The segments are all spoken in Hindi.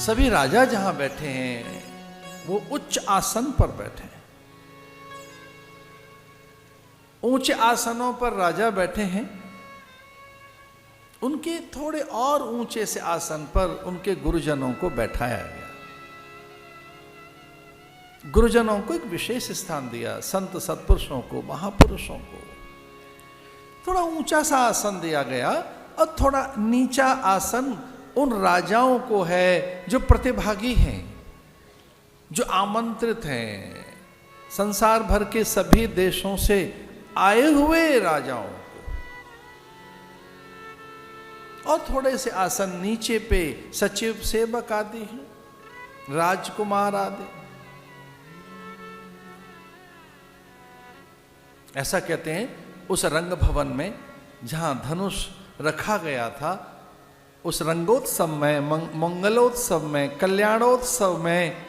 सभी राजा जहां बैठे हैं वो उच्च आसन पर बैठे हैं। ऊंचे आसनों पर राजा बैठे हैं, उनके थोड़े और ऊंचे से आसन पर उनके गुरुजनों को बैठाया गया। गुरुजनों को एक विशेष स्थान दिया, संत सत्पुरुषों को, महापुरुषों को थोड़ा ऊंचा सा आसन दिया गया और थोड़ा नीचा आसन उन राजाओं को है जो प्रतिभागी हैं, जो आमंत्रित हैं, संसार भर के सभी देशों से आए हुए राजाओं को। और थोड़े से आसन नीचे पे सचिव, सेवक आदि हैं, राजकुमार आदि। ऐसा कहते हैं उस रंग भवन में जहां धनुष रखा गया था, उस रंगोत्सव में, मंगलोत्सव में, कल्याणोत्सव में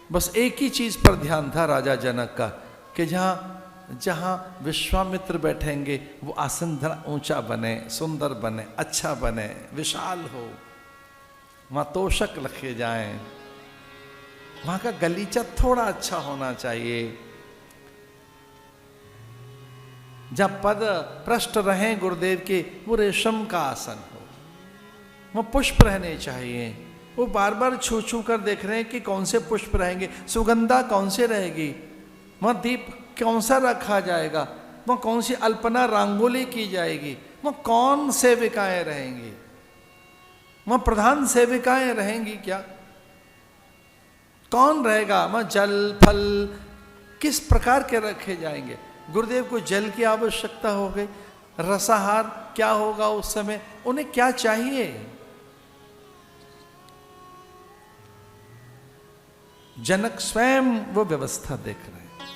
बस एक ही चीज पर ध्यान था राजा जनक का कि जहां विश्वामित्र बैठेंगे वो आसन थोड़ा ऊंचा बने, सुंदर बने, अच्छा बने, विशाल हो, वहां तोषक रखे जाएं, वहां का गलीचा थोड़ा अच्छा होना चाहिए, जब पद पृष्ठ रहे गुरुदेव के वो रेशम का आसन हो, वो पुष्प रहने चाहिए। वो बार बार छू छू कर देख रहे हैं कि कौन से पुष्प रहेंगे, सुगंधा कौन से रहेगी, वहाँ दीप कौन सा रखा जाएगा, वहाँ कौन सी अल्पना रंगोली की जाएगी, वहाँ कौन सेविकाएं रहेंगी, वहाँ प्रधान सेविकाएं रहेंगी क्या, कौन रहेगा, वहाँ जल फल किस प्रकार के रखे जाएंगे। गुरुदेव को जल की आवश्यकता हो गई, रसाहार क्या होगा उस समय, उन्हें क्या चाहिए। जनक स्वयं वो व्यवस्था देख रहे हैं।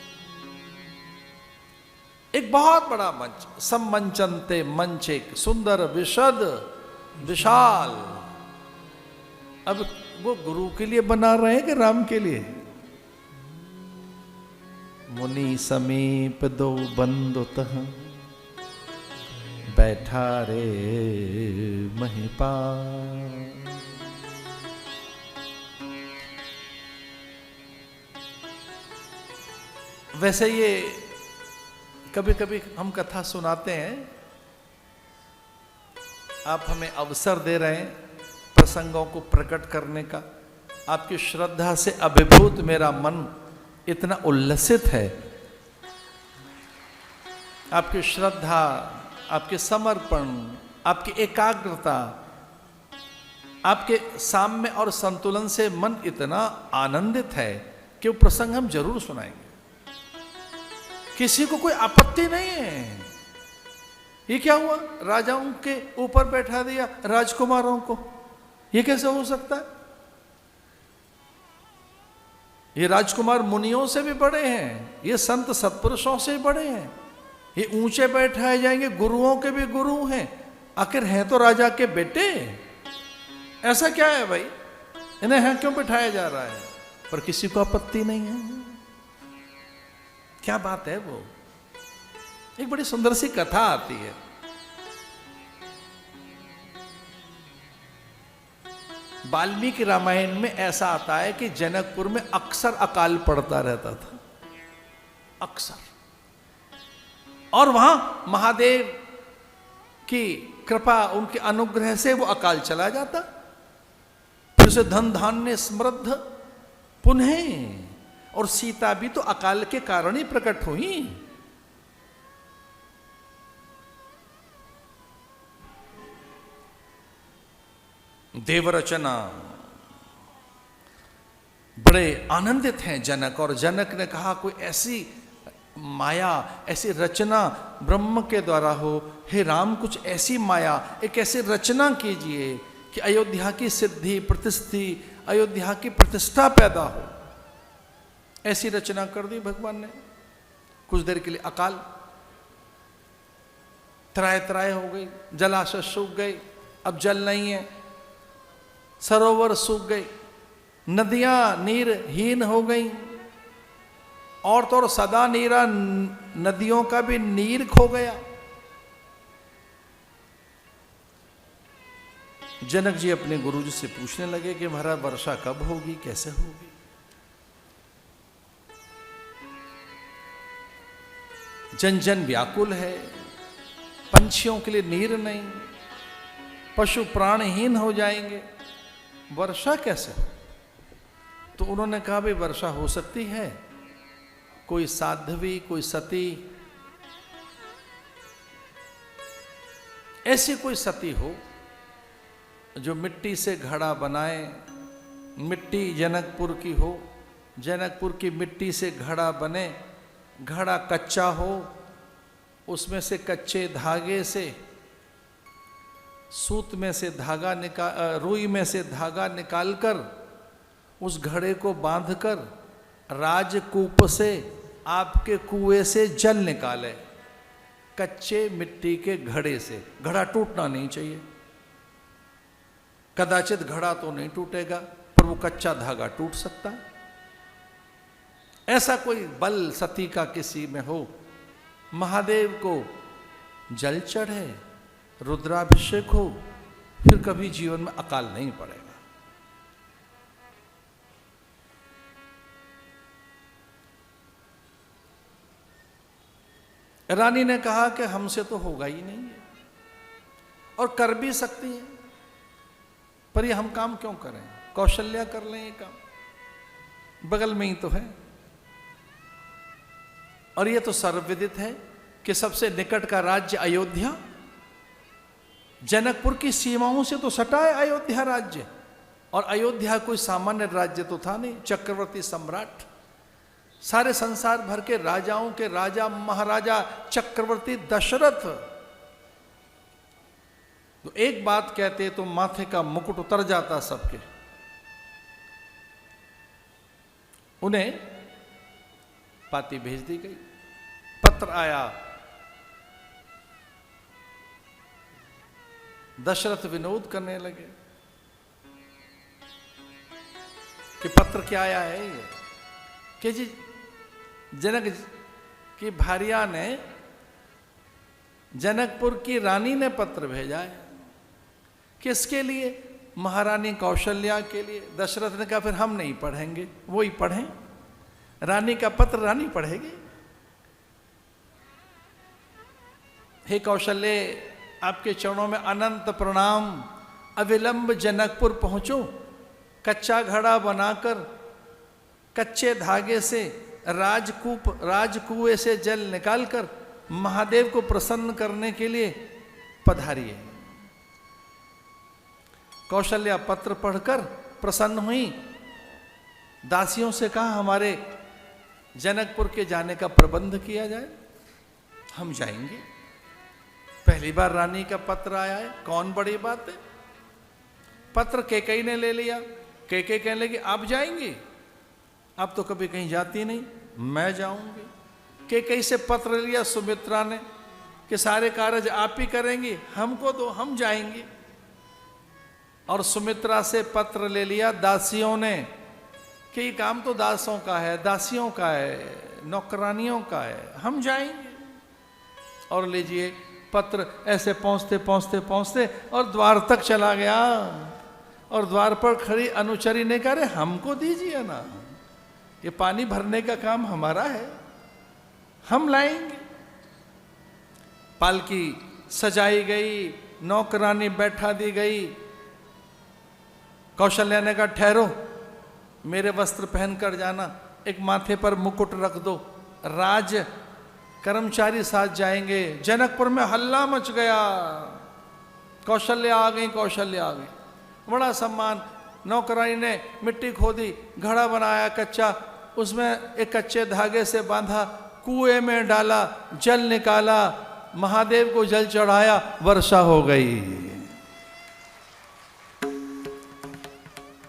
एक बहुत बड़ा मंच, सम्मंचनते मंच, एक सुंदर विशद विशाल। अब वो गुरु के लिए बना रहे हैं कि राम के लिए। मुनि समीप दो बंदुतः बैठा रे महिपाल। वैसे ये कभी कभी हम कथा सुनाते हैं, आप हमें अवसर दे रहे हैं प्रसंगों को प्रकट करने का। आपकी श्रद्धा से अभिभूत मेरा मन इतना उल्लसित है। आपकी श्रद्धा, आपके समर्पण, आपकी एकाग्रता, आपके साम्य और संतुलन से मन इतना आनंदित है कि वो प्रसंग हम जरूर सुनाएंगे। किसी को कोई आपत्ति नहीं है। ये क्या हुआ, राजाओं के ऊपर बैठा दिया राजकुमारों को, ये कैसे हो सकता है। ये राजकुमार मुनियों से भी बड़े हैं, ये संत सत्पुरुषों से भी बड़े हैं, ये ऊंचे बैठाए जाएंगे, गुरुओं के भी गुरु हैं, आखिर हैं तो राजा के बेटे। ऐसा क्या है भाई, इन्हें यहाँ क्यों बिठाया जा रहा है, पर किसी को आपत्ति नहीं है। क्या बात है। वो एक बड़ी सुंदर सी कथा आती है। वाल्मीकि रामायण में ऐसा आता है कि जनकपुर में अक्सर अकाल पड़ता रहता था, अक्सर। और वहां महादेव की कृपा, उनके अनुग्रह से वो अकाल चला जाता, फिर से धन धान्य समृद्ध पुनः। और सीता भी तो अकाल के कारण ही प्रकट हुई। देवरचना, बड़े आनंदित हैं जनक। और जनक ने कहा कोई ऐसी माया, ऐसी रचना ब्रह्म के द्वारा हो, हे राम कुछ ऐसी माया, एक ऐसी रचना कीजिए कि अयोध्या की सिद्धि प्रतिष्ठि, अयोध्या की प्रतिष्ठा पैदा हो। ऐसी रचना कर दी भगवान ने। कुछ देर के लिए अकाल, त्राय त्राय हो गई, जलाशय सूख गए, अब जल नहीं है, सरोवर सूख गए, नदियां नीरहीन हो गई, और तो और सदा नीरा नदियों का भी नीर खो गया। जनक जी अपने गुरुजी से पूछने लगे कि महाराज वर्षा कब होगी, कैसे होगी। जन जन व्याकुल है, पंछियों के लिए नीर नहीं, पशु प्राणहीन हो जाएंगे, वर्षा कैसे हो। तो उन्होंने कहा भाई वर्षा हो सकती है, कोई साध्वी, कोई सती, ऐसी कोई सती हो जो मिट्टी से घड़ा बनाए, मिट्टी जनकपुर की हो, जनकपुर की मिट्टी से घड़ा बने, घड़ा कच्चा हो, उसमें से कच्चे धागे से, सूत में से धागा निकाल, रुई में से धागा निकालकर उस घड़े को बांधकर राजकूप से, आपके कुएं से जल निकाले, कच्चे मिट्टी के घड़े से। घड़ा टूटना नहीं चाहिए, कदाचित घड़ा तो नहीं टूटेगा पर वो कच्चा धागा टूट सकता है। ऐसा कोई बल सती का किसी में हो, महादेव को जल चढ़े, रुद्राभिषेक हो, फिर कभी जीवन में अकाल नहीं पड़ेगा। रानी ने कहा कि हमसे तो होगा ही नहीं है, और कर भी सकती है, पर ये हम काम क्यों करें, कौशल्या कर लें ये काम, बगल में ही तो है। और ये तो सर्वविदित है कि सबसे निकट का राज्य अयोध्या, जनकपुर की सीमाओं से तो सटा है अयोध्या राज्य, और अयोध्या कोई सामान्य राज्य तो था नहीं, चक्रवर्ती सम्राट, सारे संसार भर के राजाओं के राजा महाराजा चक्रवर्ती दशरथ। तो एक बात कहते तो माथे का मुकुट उतर जाता सबके। उन्हें पाती भेज दी गई, पत्र आया, दशरथ विनोद करने लगे कि पत्र क्या आया है ये, कि जी जनक की भार्या ने, जनकपुर की रानी ने पत्र भेजा है। किसके लिए? महारानी कौशल्या के लिए। दशरथ ने कहा फिर हम नहीं पढ़ेंगे, वो ही पढ़ें, रानी का पत्र रानी पढ़ेगी। हे कौशल्य, आपके चरणों में अनंत प्रणाम, अविलंब जनकपुर पहुंचो, कच्चा घड़ा बनाकर कच्चे धागे से राजकुएं से जल निकालकर महादेव को प्रसन्न करने के लिए पधारिए। कौशल्या पत्र पढ़कर प्रसन्न हुई, दासियों से कहा हमारे जनकपुर के जाने का प्रबंध किया जाए, हम जाएंगे। पहली बार रानी का पत्र आया है, कौन बड़ी बात है। पत्र कैकेयी ने ले लिया, कैकेयी कहने लगी आप जाएंगी, आप तो कभी कहीं जाती नहीं, मैं जाऊंगी। कैकेयी से पत्र लिया सुमित्रा ने कि सारे कार्य आप ही करेंगी, हमको तो हम जाएंगे। और सुमित्रा से पत्र ले लिया दासियों ने कि ये काम तो दासों का है, दासियों का है, नौकरानियों का है, हम जाएंगे। और लीजिए पत्र ऐसे पहुंचते पहुंचते पहुंचते और द्वार तक चला गया, और द्वार पर खड़ी अनुचरी ने कहा हमको दीजिए ना, ये पानी भरने का काम हमारा है, हम लाएंगे। पालकी सजाई गई, नौकरानी बैठा दी गई। कौशल्या ने कहा ठहरो, मेरे वस्त्र पहन कर जाना, एक माथे पर मुकुट रख दो, राज कर्मचारी साथ जाएंगे। जनकपुर में हल्ला मच गया, कौशल्या आ गई, कौशल्या आ गई, बड़ा सम्मान। नौकरानी ने मिट्टी खोदी, घड़ा बनाया कच्चा, उसमें एक कच्चे धागे से बांधा, कुएं में डाला, जल निकाला, महादेव को जल चढ़ाया, वर्षा हो गई।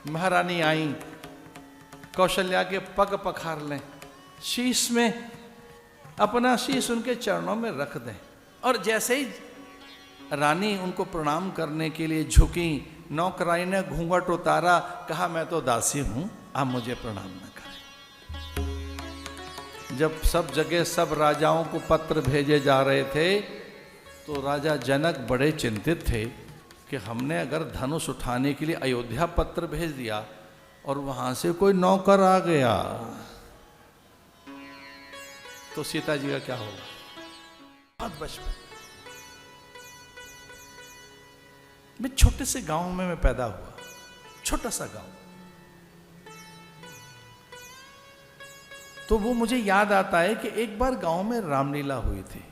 महारानी आई, कौशल्या के पग पखार लें, शीश में अपना शीश उनके चरणों में रख दें। और जैसे ही रानी उनको प्रणाम करने के लिए झुकी, नौकरानी ने घूंघट उतारा, कहा मैं तो दासी हूं, आप मुझे प्रणाम न करें। जब सब जगह सब राजाओं को पत्र भेजे जा रहे थे तो राजा जनक बड़े चिंतित थे कि हमने अगर धनुष उठाने के लिए अयोध्या पत्र भेज दिया और वहां से कोई नौकर आ गया तो सीता जी का क्या होगा? बहुत बचपन में छोटे से गांव में मैं पैदा हुआ, छोटा सा गांव। तो वो मुझे याद आता है कि एक बार गांव में रामलीला हुई थी।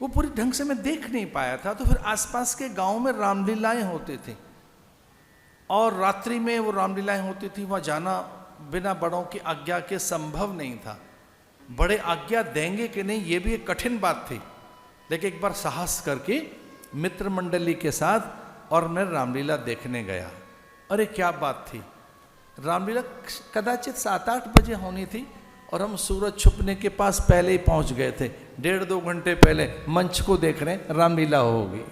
वो पूरी ढंग से मैं देख नहीं पाया था, तो फिर आसपास के गांव में रामलीलाएं होती थी और रात्रि में वो रामलीलाएं होती थी। वहां जाना बिना बड़ों की आज्ञा के संभव नहीं था। बड़े आज्ञा देंगे कि नहीं ये भी एक कठिन बात थी। लेकिन एक बार साहस करके मित्र मंडली के साथ और मैं रामलीला देखने गया। अरे क्या बात थी! रामलीला कदाचित 7-8 बजे होनी थी और हम सूरज छुपने के पास पहले ही पहुंच गए थे। 1.5-2 घंटे पहले मंच को देख रहे हैं, रामलीला होगी।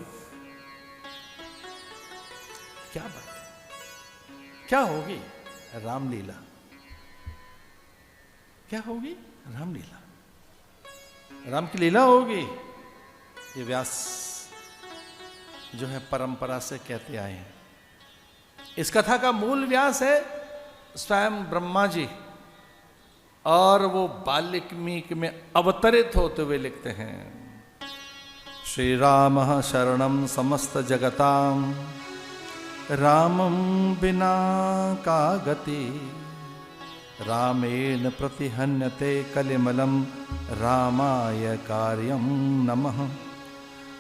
क्या बात है! क्या होगी? रामलीला। क्या होगी? रामलीला। राम की लीला होगी। ये व्यास जो है परंपरा से कहते आए हैं। इस कथा का मूल व्यास है स्वयं ब्रह्मा जी, और वो वाल्मीकि में अवतरित होते हुए लिखते हैं, श्री राम शरणम समस्त जगताम रामम बिना का गति रामेण प्रतिहन्यते कलिमलम रामाय कार्यम नमः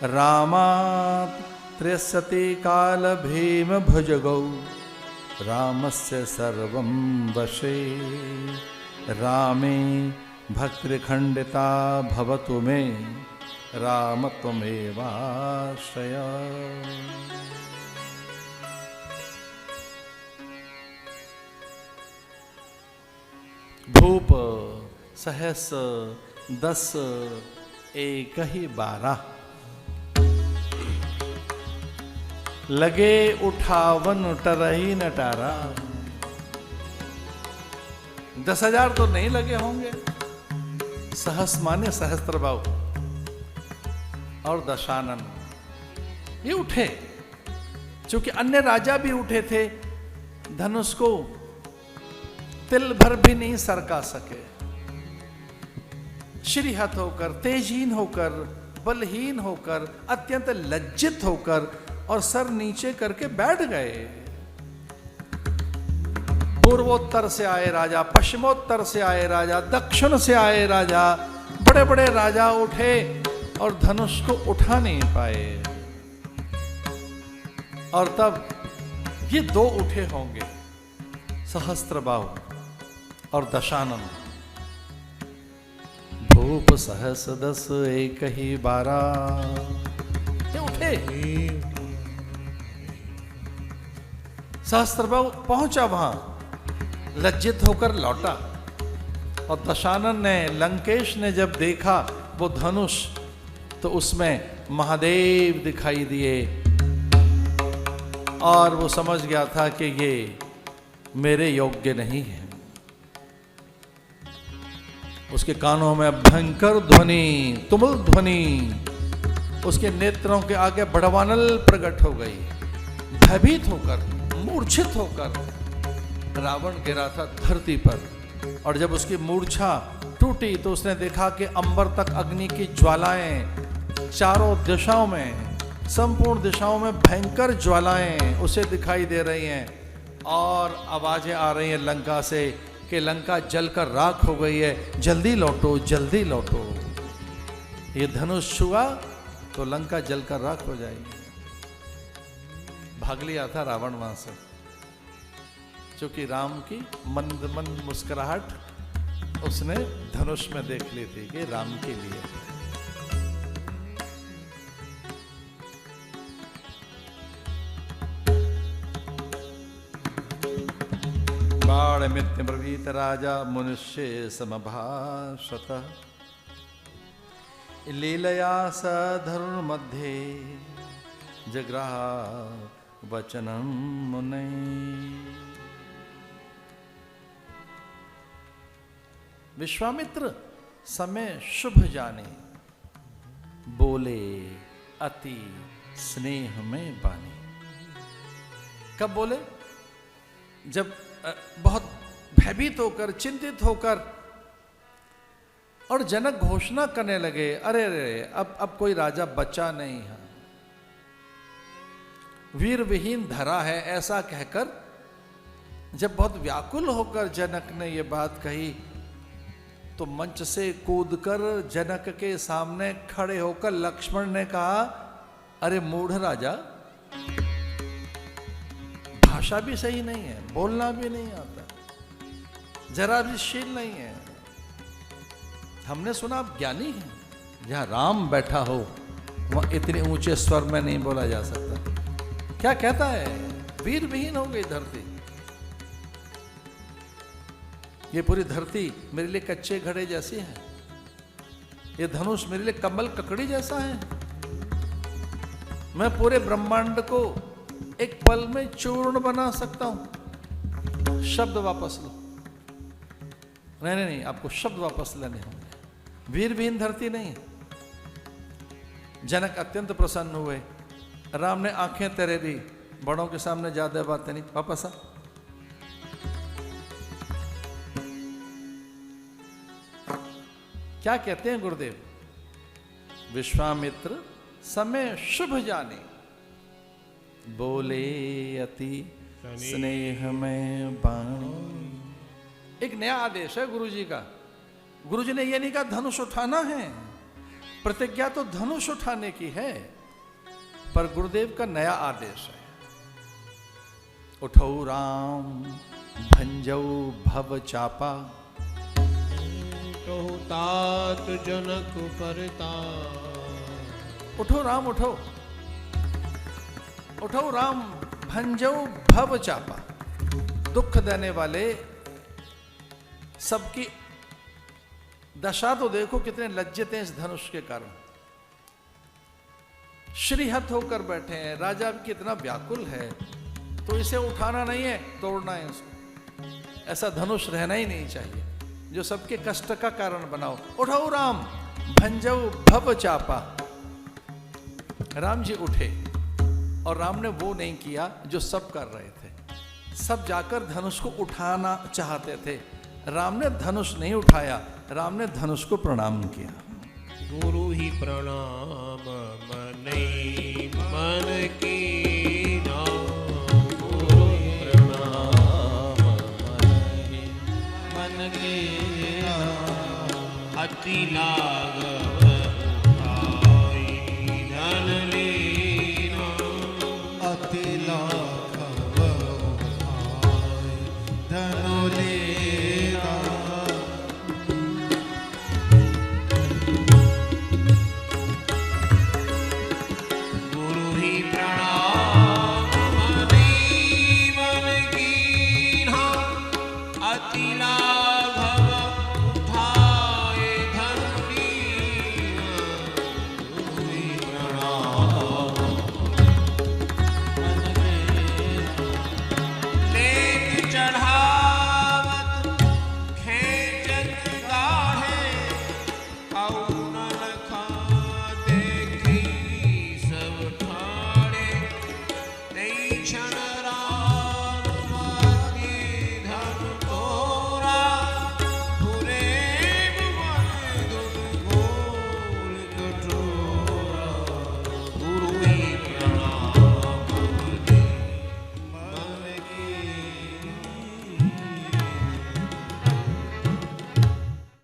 रामात् त्र्यस्यति काल भीम भुजगौ रामस्य सर्वं वशे रामे भक्तिखंडिता भवतु मे राम त्वमेवाश्रय। भूप सहस 10 एक ही 12 लगे उठावन टरही नटारा। 10,000 तो नहीं लगे होंगे। सहस माने सहस्त्रबाहु और दशानन ये उठे, क्योंकि अन्य राजा भी उठे थे, धनुष को तिल भर भी नहीं सरका सके। श्रीहत होकर, तेजहीन होकर, बलहीन होकर, अत्यंत लज्जित होकर और सर नीचे करके बैठ गए। पूर्वोत्तर से आए राजा, पश्चिमोत्तर से आए राजा, दक्षिण से आए राजा, बड़े बड़े राजा उठे और धनुष को उठा नहीं पाए। और तब ये 2 उठे होंगे, सहस्त्रबाहु और दशानन। भूप सहस 10 एक ही 12 ये उठे। सहस्त्रबाहु पहुंचा वहां, लज्जित होकर लौटा। और दशानन ने, लंकेश ने जब देखा वो धनुष, तो उसमें महादेव दिखाई दिए और वो समझ गया था कि ये मेरे योग्य नहीं है। उसके कानों में भयंकर ध्वनि, तुमुल ध्वनि, उसके नेत्रों के आगे बड़वानल प्रकट हो गई। भयभीत होकर, मूर्छित होकर रावण गिरा था धरती पर। और जब उसकी मूर्छा टूटी तो उसने देखा कि अंबर तक अग्नि की ज्वालाएं चारों दिशाओं में, संपूर्ण दिशाओं में भयंकर ज्वालाएं उसे दिखाई दे रही हैं। और आवाजें आ रही हैं लंका से कि लंका जलकर राख हो गई है, जल्दी लौटो, जल्दी लौटो। ये धनुष छुआ तो लंका जलकर राख हो जाएगी। भाग लिया था रावण वहां से, क्योंकि राम की मंद मंद मुस्कुराहट उसने धनुष में देख ली थी कि राम के लिए। बाण मित्य ब्रवीत राजा मनुष्य समभाषत लीलया सधर्मध्ये जग्राह वचनम मुने। विश्वामित्र समय शुभ जाने, बोले अति स्नेह में बानी। कब बोले? जब बहुत भयभीत होकर, चिंतित होकर, और जनक घोषणा करने लगे, अरे अरे अब कोई राजा बचा नहीं है, वीर विहीन धरा है, ऐसा कहकर जब बहुत व्याकुल होकर जनक ने ये बात कही, तो मंच से कूदकर जनक के सामने खड़े होकर लक्ष्मण ने कहा, अरे मूढ़ राजा, भाषा भी सही नहीं है, बोलना भी नहीं आता, जरा भी शील नहीं है। हमने सुना आप ज्ञानी हैं, जहां राम बैठा हो वहां इतने ऊंचे स्वर में नहीं बोला जा सकता। क्या कहता है? वीर विहीन हो गई धरती। ये पूरी धरती मेरे लिए कच्चे घड़े जैसी है, ये धनुष मेरे लिए कमल ककड़ी जैसा है। मैं पूरे ब्रह्मांड को एक पल में चूर्ण बना सकता हूं। शब्द वापस लो। नहीं, आपको शब्द वापस लेने होंगे। वीर विहीन धरती नहीं है। जनक अत्यंत प्रसन्न हुए। राम ने आंखें तेरे दी, बड़ों के सामने ज्यादा बातें नहीं, वापस आ। क्या कहते हैं गुरुदेव? विश्वामित्र समय शुभ जाने, बोले अति स्नेह में बाणी। एक नया आदेश है गुरुजी का। गुरुजी ने यह नहीं कहा धनुष उठाना है, प्रतिज्ञा तो धनुष उठाने की है, पर गुरुदेव का नया आदेश है, उठो राम भंजौ भव चापा, तात जनक परता। उठो राम, उठो, उठो राम भंजौ भव चापा। दुख देने वाले सबकी दशा तो देखो, कितने लज्जित हैं इस धनुष के कारण। श्रीहत होकर बैठे हैं, राजा भी कितना व्याकुल है, तो इसे उठाना नहीं है, तोड़ना है इसको। ऐसा धनुष रहना ही नहीं चाहिए जो सबके कष्ट का कारण बनाओ। उठो राम भंजौ भव चापा। राम जी उठे, और राम ने वो नहीं किया जो सब कर रहे थे। सब जाकर धनुष को उठाना चाहते थे, राम ने धनुष नहीं उठाया, राम ने धनुष को प्रणाम किया। गुरु ही प्रणाम मनै मन की नाम, गुरु प्रणाम मनै मन की नाम। अति लाभ